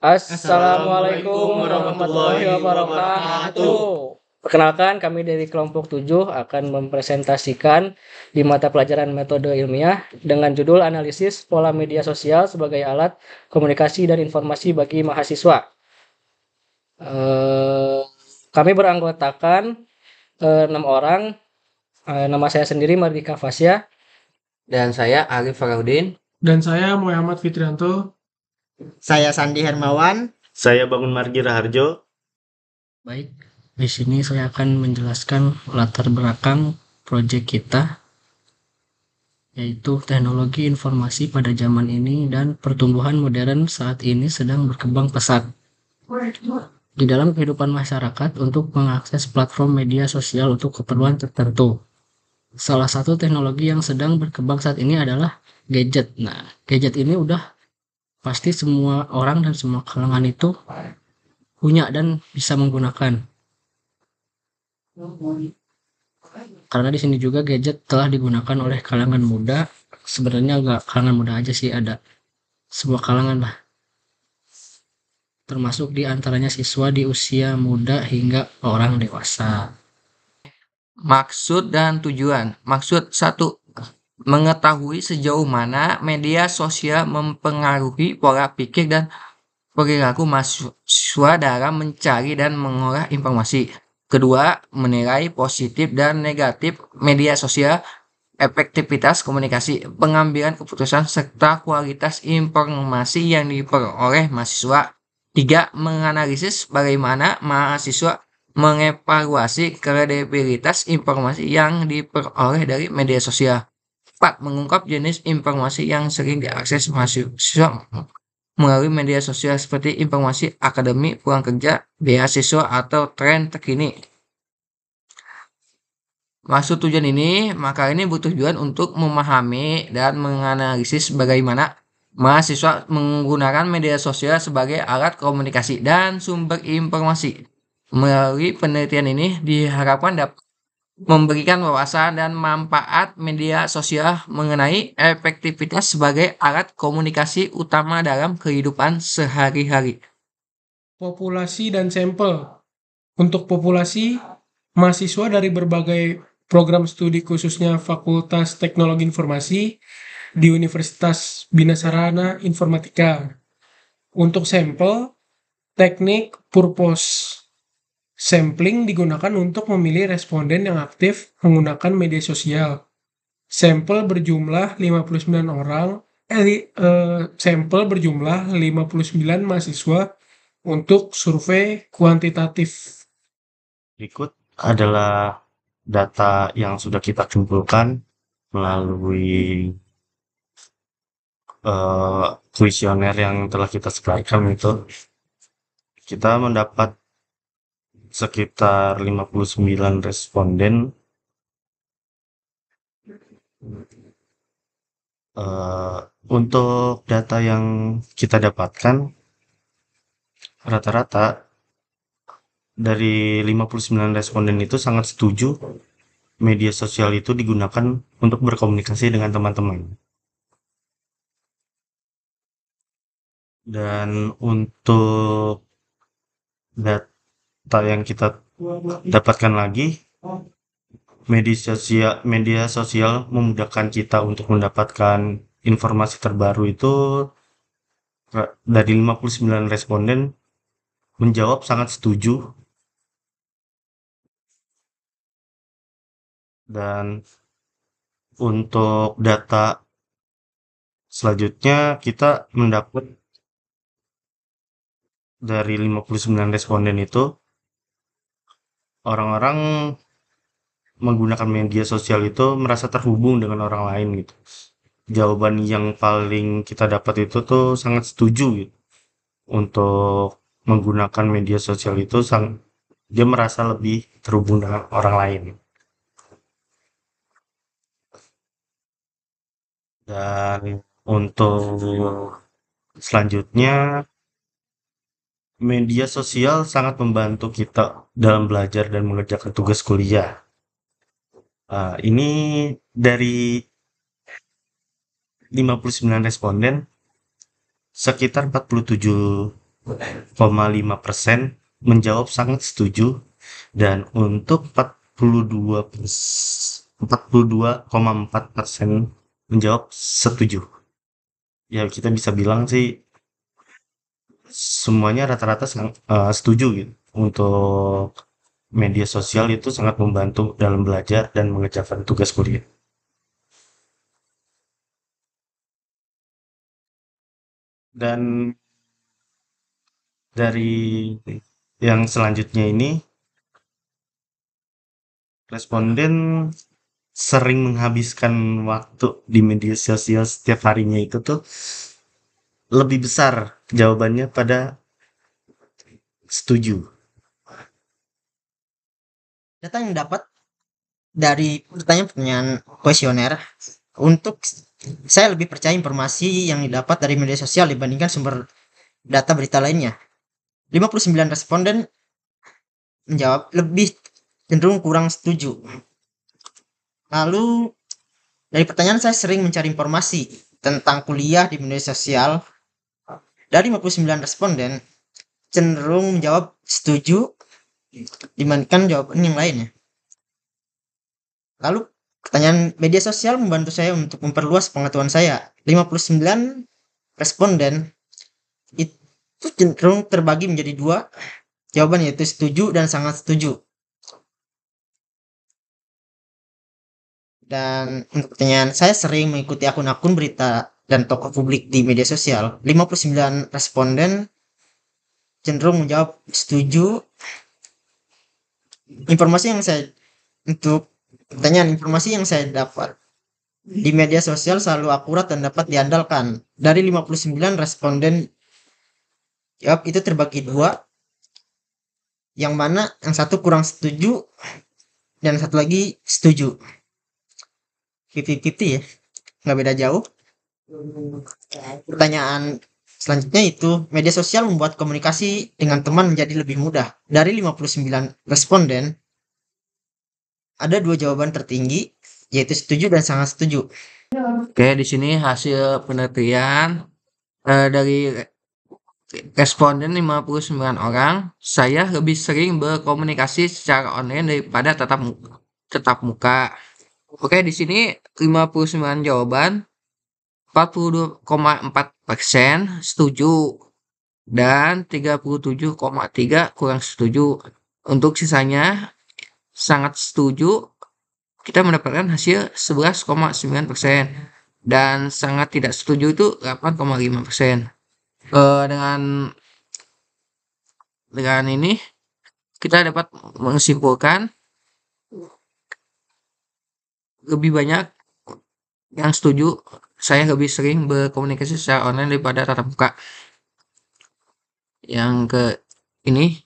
Assalamualaikum warahmatullahi wabarakatuh. Perkenalkan, kami dari kelompok 7 akan mempresentasikan di mata pelajaran metode ilmiah dengan judul analisis pola media sosial sebagai alat komunikasi dan informasi bagi mahasiswa. Kami beranggotakan 6 orang. Nama saya sendiri Mardika Fasya. Dan saya Arif Faraudin. Dan saya Muhammad Fitrianto. Saya Sandi Hermawan. Saya Bangun Margi Raharjo. Baik, di sini saya akan menjelaskan latar belakang proyek kita, yaitu teknologi informasi pada zaman ini dan pertumbuhan modern saat ini sedang berkembang pesat di dalam kehidupan masyarakat untuk mengakses platform media sosial untuk keperluan tertentu. Salah satu teknologi yang sedang berkembang saat ini adalah gadget. Nah, gadget ini udah pasti semua orang dan semua kalangan itu punya dan bisa menggunakan. Karena di sini juga gadget telah digunakan oleh kalangan muda. Sebenarnya nggak kalangan muda aja sih, ada semua kalangan lah. Termasuk di antaranya siswa di usia muda hingga orang dewasa. Maksud dan tujuan. Maksud 1. Mengetahui sejauh mana media sosial mempengaruhi pola pikir dan perilaku mahasiswa dalam mencari dan mengolah informasi. Kedua, menilai positif dan negatif media sosial, efektivitas komunikasi, pengambilan keputusan, serta kualitas informasi yang diperoleh mahasiswa. 3. Menganalisis bagaimana mahasiswa mengevaluasi kredibilitas informasi yang diperoleh dari media sosial. 4. Mengungkap jenis informasi yang sering diakses mahasiswa melalui media sosial seperti informasi akademik, pulang kerja, beasiswa, atau tren terkini. Maksud tujuan ini, maka ini bertujuan untuk memahami dan menganalisis bagaimana mahasiswa menggunakan media sosial sebagai alat komunikasi dan sumber informasi. Melalui penelitian ini diharapkan dapat memberikan wawasan dan manfaat media sosial mengenai efektivitas sebagai alat komunikasi utama dalam kehidupan sehari-hari. Populasi dan sampel. Untuk populasi, mahasiswa dari berbagai program studi khususnya Fakultas Teknologi Informasi di Universitas Bina Sarana Informatika. Untuk sampel, teknik purpose sampling digunakan untuk memilih responden yang aktif menggunakan media sosial. Sampel berjumlah 59 orang, sampel berjumlah 59 mahasiswa untuk survei kuantitatif. Berikut adalah data yang sudah kita kumpulkan melalui kuesioner yang telah kita sebarkan. Itu kita mendapat sekitar 59 responden. Untuk data yang kita dapatkan, rata-rata dari 59 responden itu sangat setuju media sosial itu digunakan untuk berkomunikasi dengan teman-teman. Dan untuk data yang kita dapatkan lagi, media sosial memudahkan kita untuk mendapatkan informasi terbaru. Itu dari 59 responden menjawab sangat setuju. Dan untuk data selanjutnya, kita mendapat dari 59 responden itu orang-orang menggunakan media sosial itu merasa terhubung dengan orang lain gitu. Jawaban yang paling kita dapat itu tuh sangat setuju gitu. Untuk menggunakan media sosial itu dia merasa lebih terhubung dengan orang lain. Dan untuk selanjutnya, media sosial sangat membantu kita dalam belajar dan mengerjakan tugas kuliah. Ini dari 59 responden, sekitar 47 42,5% menjawab sangat setuju, dan untuk 42,4% menjawab setuju. Ya kita bisa bilang sih semuanya rata-rata setuju gitu. Untuk media sosial itu sangat membantu dalam belajar dan mengerjakan tugas kuliah. Dan dari yang selanjutnya ini, responden sering menghabiskan waktu di media sosial setiap harinya itu tuh lebih besar jawabannya pada setuju. Data yang dapat dari pertanyaan-pertanyaan kuesioner, untuk saya lebih percaya informasi yang didapat dari media sosial dibandingkan sumber data berita lainnya. 59 responden menjawab lebih cenderung kurang setuju. Lalu dari pertanyaan, saya sering mencari informasi tentang kuliah di media sosial. Dari 59 responden cenderung menjawab setuju dibandingkan jawaban yang lainnya. Lalu pertanyaan, media sosial membantu saya untuk memperluas pengetahuan saya. 59 responden itu cenderung terbagi menjadi dua jawaban, yaitu setuju dan sangat setuju. Dan untuk pertanyaan, saya sering mengikuti akun-akun berita dan tokoh publik di media sosial. 59 responden cenderung menjawab setuju. Untuk pertanyaan, informasi yang saya dapat di media sosial selalu akurat dan dapat diandalkan. Dari 59 responden jawab itu terbagi dua, yang mana yang satu kurang setuju dan satu lagi setuju. 50-50 ya, nggak beda jauh. Pertanyaan selanjutnya itu, media sosial membuat komunikasi dengan teman menjadi lebih mudah. Dari 59 responden ada dua jawaban tertinggi, yaitu setuju dan sangat setuju. Oke, di sini hasil penelitian dari responden 59 orang, saya lebih sering berkomunikasi secara online daripada tetap muka. Oke, di sini 59 jawaban, 42,4% setuju dan 37,3 kurang setuju. Untuk sisanya sangat setuju, kita mendapatkan hasil 11,9% dan sangat tidak setuju itu 8,5%. Dengan ini kita dapat menyimpulkan lebih banyak yang setuju. Saya lebih sering berkomunikasi secara online daripada tatap muka. Yang ke ini,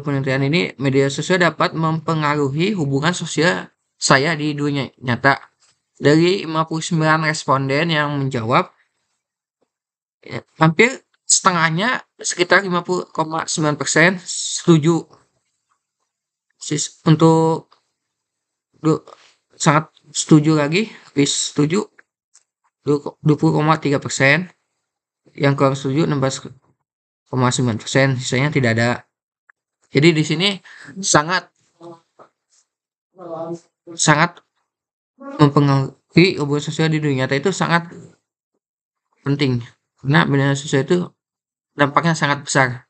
penelitian ini, media sosial dapat mempengaruhi hubungan sosial saya di dunia nyata. Dari 59 responden yang menjawab, hampir setengahnya, sekitar 50,9% setuju. Untuk sangat setuju lagi, lebih setuju 20,3%, yang kurang setuju 16,9%, sisanya tidak ada. Jadi di sini sangat mempengaruhi hubungan sosial di dunia nyata, itu sangat penting karena media sosial itu dampaknya sangat besar.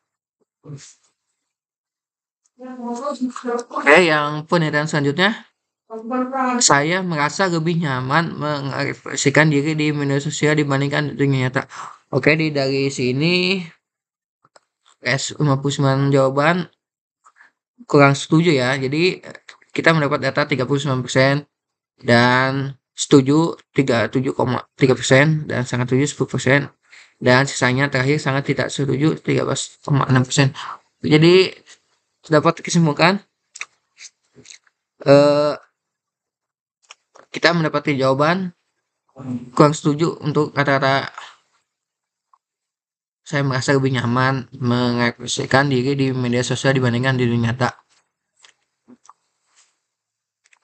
Oke, yang penelitian selanjutnya, saya merasa lebih nyaman mengekspresikan diri di media sosial dibandingkan di dunia nyata. Oke, dari sini 59 jawaban kurang setuju ya. Jadi kita mendapat data 39% dan setuju 37,3% dan sangat setuju 10%, dan sisanya terakhir sangat tidak setuju 13,6%. Jadi dapat disimpulkan kita mendapati jawaban kurang setuju. Untuk kata-kata, saya merasa lebih nyaman mengekspresikan diri di media sosial dibandingkan di dunia nyata.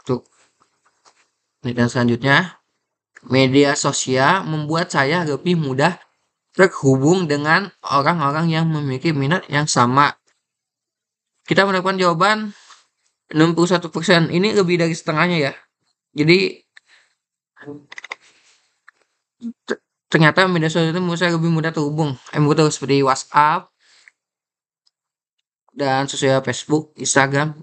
Untuk penelitian selanjutnya, media sosial membuat saya lebih mudah terhubung dengan orang-orang yang memiliki minat yang sama. Kita mendapatkan jawaban 61%. Ini lebih dari setengahnya ya. Jadi ternyata media sosial itu menurut saya lebih mudah terhubung. Betul, seperti WhatsApp dan sosial Facebook, Instagram.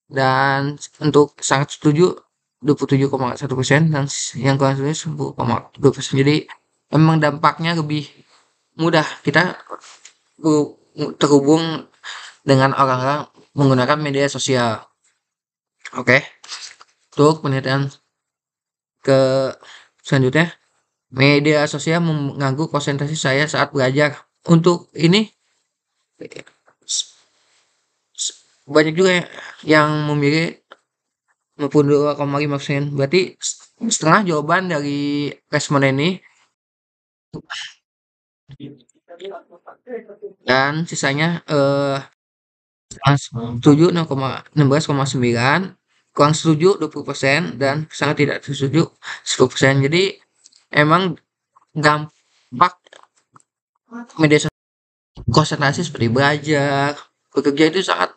Dan untuk sangat setuju 27,1% dan yang kurang setuju 10,2%. Jadi emang dampaknya lebih mudah kita terhubung dengan orang-orang menggunakan media sosial. Oke. Untuk penelitian ke selanjutnya, media sosial mengganggu konsentrasi saya saat belajar. Untuk ini banyak juga yang memilih 52,5%. Berarti setengah jawaban dari responden ini, dan sisanya setuju 16,9, kurang setuju 20%, dan sangat tidak setuju 10%. Jadi emang dampak media sosial konsentrasi seperti belajar, bekerja itu sangat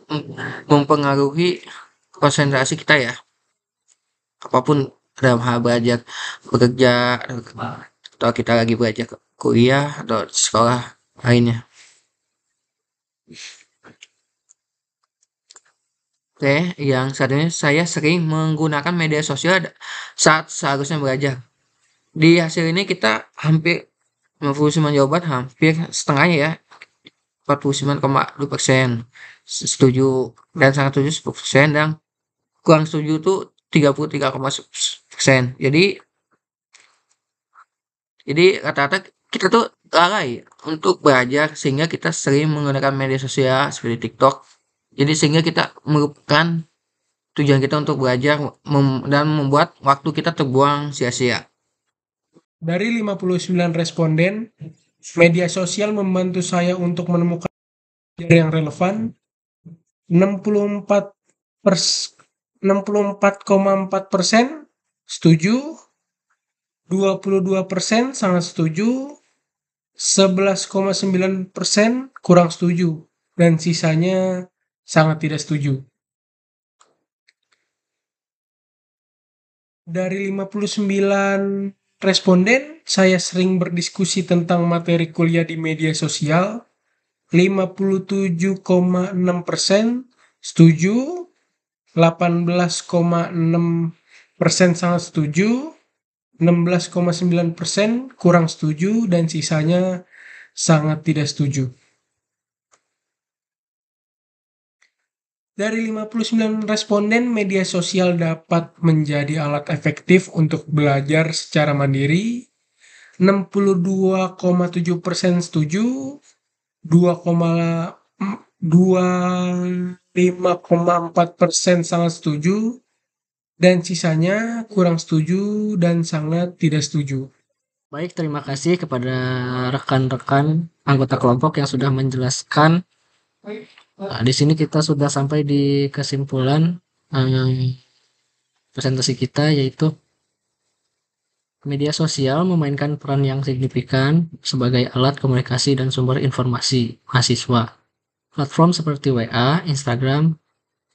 mempengaruhi konsentrasi kita ya. Apapun dalam hal belajar, bekerja, atau kita lagi belajar kuliah atau sekolah lainnya. Oke, yang saat ini saya sering menggunakan media sosial saat seharusnya belajar. Di hasil ini kita hampir 59 jawaban, hampir setengahnya ya, 49,2% setuju dan sangat setuju 10%, dan kurang setuju tuh 33,1%. Jadi rata-rata kita tuh lalai untuk belajar sehingga kita sering menggunakan media sosial seperti TikTok. Jadi sehingga kita melupakan tujuan kita untuk belajar dan membuat waktu kita terbuang sia-sia. Dari 59 responden, media sosial membantu saya untuk menemukan yang relevan. 64,4% setuju, 22% sangat setuju, 11,9% kurang setuju, dan sisanya sangat tidak setuju. Dari 59 responden, saya sering berdiskusi tentang materi kuliah di media sosial. 57,6% setuju, 18,6% sangat setuju, 16,9% kurang setuju, dan sisanya sangat tidak setuju. Dari 59 responden, media sosial dapat menjadi alat efektif untuk belajar secara mandiri. 62,7% setuju, 25,4% sangat setuju, dan sisanya kurang setuju dan sangat tidak setuju. Baik, terima kasih kepada rekan-rekan anggota kelompok yang sudah menjelaskan. Nah, di sini kita sudah sampai di kesimpulan presentasi kita, yaitu media sosial memainkan peran yang signifikan sebagai alat komunikasi dan sumber informasi mahasiswa. Platform seperti WA, Instagram,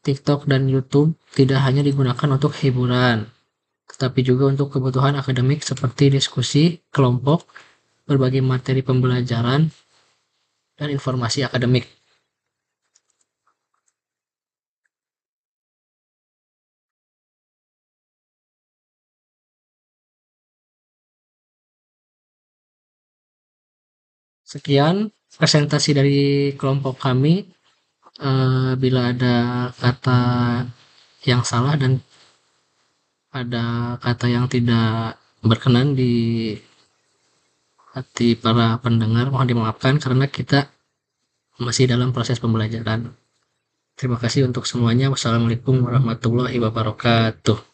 TikTok, dan YouTube tidak hanya digunakan untuk hiburan, tetapi juga untuk kebutuhan akademik seperti diskusi kelompok, berbagai materi pembelajaran, dan informasi akademik. Sekian presentasi dari kelompok kami. Bila ada kata yang salah dan ada kata yang tidak berkenan di hati para pendengar, mohon dimaafkan karena kita masih dalam proses pembelajaran. Terima kasih untuk semuanya. Wassalamualaikum warahmatullahi wabarakatuh.